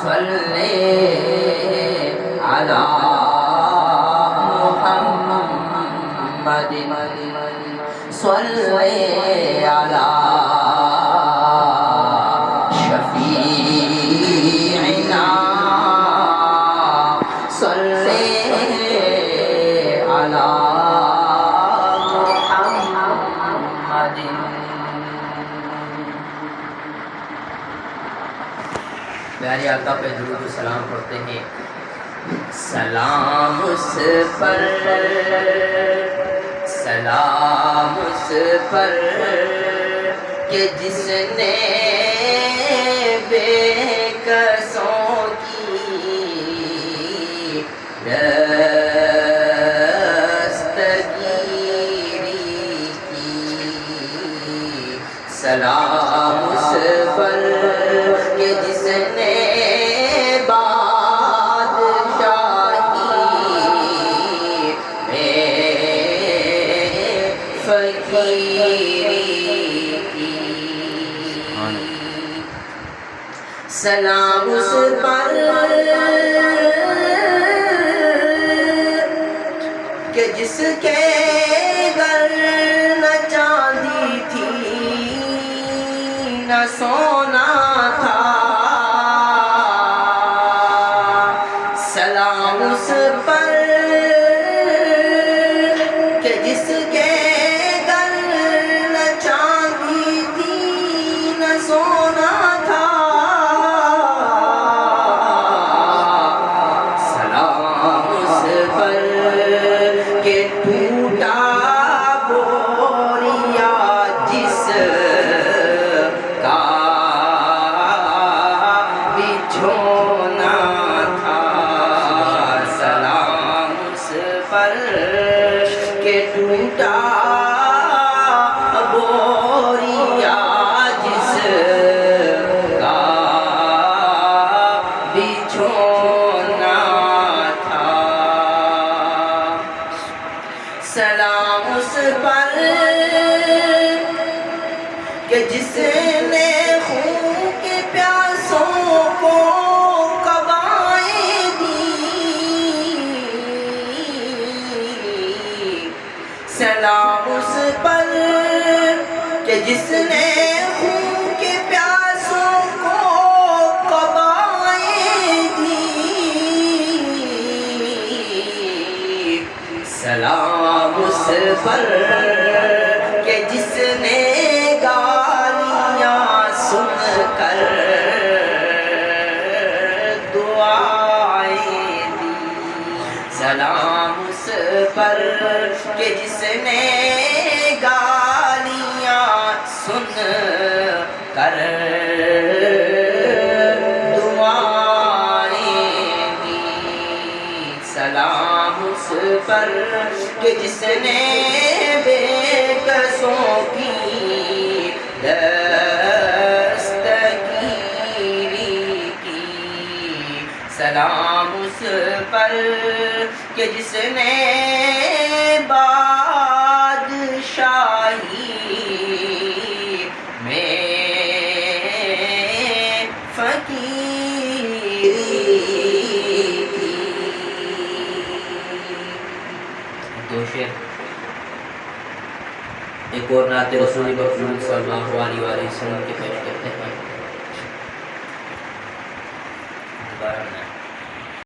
صلی علی محمد صلی علی شفیعنا صلی علی محمد. پیارے آقا پہ درود و سلام پڑھتے ہیں. سلام اس پر، سلام اس پر کہ جس نے بے کسوں کی دستگیری کی. سلام اس پر کہ جس نے سلام اس پر کہ جس کے گھر نہ چاندی تھی نہ سونا تھا. سلام اس پر کہ جس کے گھر نہ چاندی تھی نہ سونا تھا. کہ ٹوٹا بوریا جس کا بچھونا تھا. سلام اس پر کہ ٹوٹا بوریا جس کا بچھونا. سلام اس پر کہ جس نے خون کے پیاسوں کو قبائیں دی. سلام اس پر کہ جس نے خون کے پیاسوں کو قبائیں دی. سلام اس پر کہ جس نے گالیاں سن کر دعائیں دی. سلام اس پر کہ جس نے گالیاں سن کر دعائیں دی. سلام اس پر کہ جس نے بے کسوں کی دستگیری کی. سلام اس پر کہ جس نے بادشاہی میں فقیری کی. دو شعر. ایک اور نعت رسول مقبول صلی اللہ علیہ وسلم کے پیش کرتے ہیں. دوبارہ